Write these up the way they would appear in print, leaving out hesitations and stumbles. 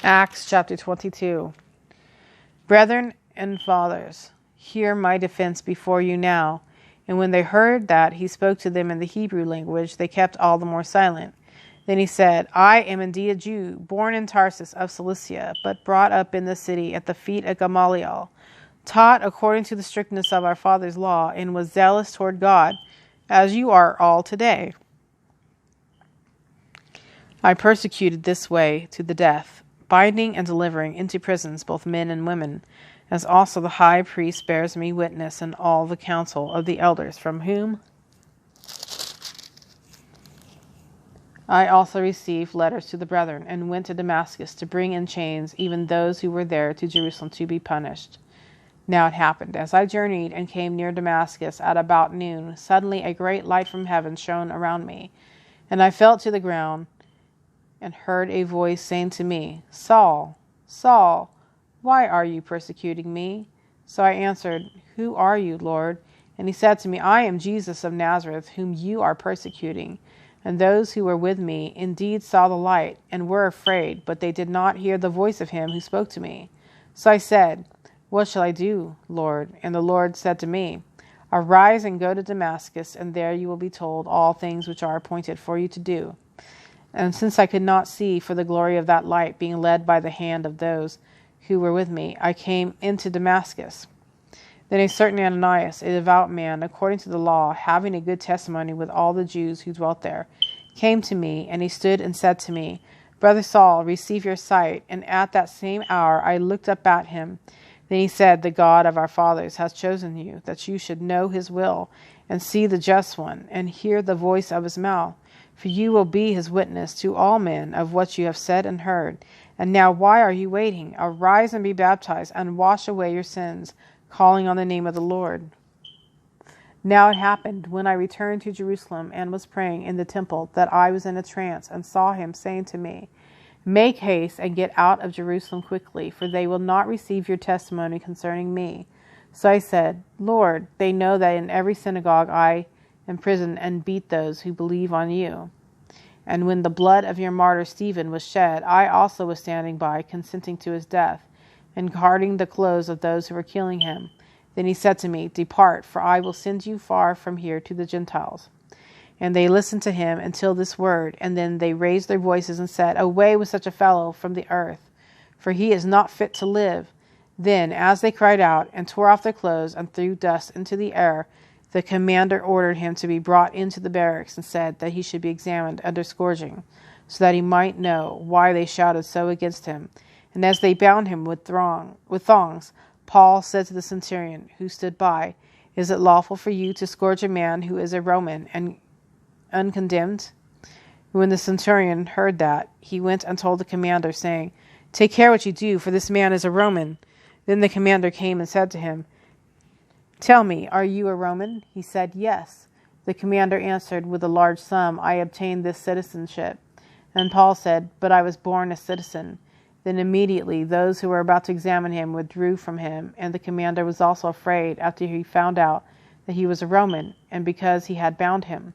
Acts chapter 22. Brethren and fathers, hear my defense before you now. And when they heard that he spoke to them in the Hebrew language, they kept all the more silent. Then he said, I am indeed a Jew, born in Tarsus of Cilicia, but brought up in the city at the feet of Gamaliel, taught according to the strictness of our father's law, and was zealous toward God, as you are all today. I persecuted this way to the death, binding and delivering into prisons both men and women, as also the high priest bears me witness, and all the council of the elders, from whom I also received letters to the brethren, and went to Damascus to bring in chains even those who were there to Jerusalem to be punished. Now it happened, as I journeyed and came near Damascus at about noon, suddenly a great light from heaven shone around me, and I fell to the ground, and heard a voice saying to me, Saul, Saul, why are you persecuting me? So I answered, Who are you, Lord? And he said to me, I am Jesus of Nazareth, whom you are persecuting. And those who were with me indeed saw the light, and were afraid, but they did not hear the voice of him who spoke to me. So I said, What shall I do, Lord? And the Lord said to me, Arise and go to Damascus, and there you will be told all things which are appointed for you to do. And since I could not see for the glory of that light, being led by the hand of those who were with me, I came into Damascus. Then a certain Ananias, a devout man, according to the law, having a good testimony with all the Jews who dwelt there, came to me, and he stood and said to me, Brother Saul, receive your sight. And at that same hour I looked up at him. Then he said, The God of our fathers has chosen you, that you should know his will, and see the just one, and hear the voice of his mouth. For you will be his witness to all men of what you have said and heard. And now why are you waiting? Arise and be baptized, and wash away your sins, calling on the name of the Lord. Now it happened, when I returned to Jerusalem and was praying in the temple, that I was in a trance, and saw him saying to me, Make haste and get out of Jerusalem quickly, for they will not receive your testimony concerning me. So I said, Lord, they know that in every synagogue I imprison and beat those who believe on you. And when the blood of your martyr Stephen was shed, I also was standing by, consenting to his death, and guarding the clothes of those who were killing him. Then he said to me, Depart, for I will send you far from here to the Gentiles. And they listened to him until this word, and then they raised their voices and said, Away with such a fellow from the earth, for he is not fit to live. Then, as they cried out, and tore off their clothes, and threw dust into the air, the commander ordered him to be brought into the barracks, and said that he should be examined under scourging, so that he might know why they shouted so against him. And as they bound him with thongs, Paul said to the centurion who stood by, Is it lawful for you to scourge a man who is a Roman and uncondemned? When the centurion heard that, he went and told the commander, saying, Take care what you do, for this man is a Roman. Then the commander came and said to him, Tell me, are you a Roman? He said, Yes. The commander answered, With a large sum I obtained this citizenship. And Paul said, But I was born a citizen. Then immediately those who were about to examine him withdrew from him, and the commander was also afraid after he found out that he was a Roman, and because he had bound him.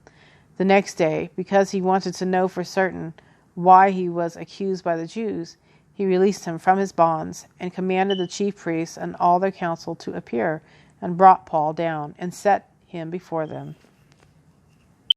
The next day, because he wanted to know for certain why he was accused by the Jews, he released him from his bonds, and commanded the chief priests and all their council to appear, and brought Paul down, and set him before them.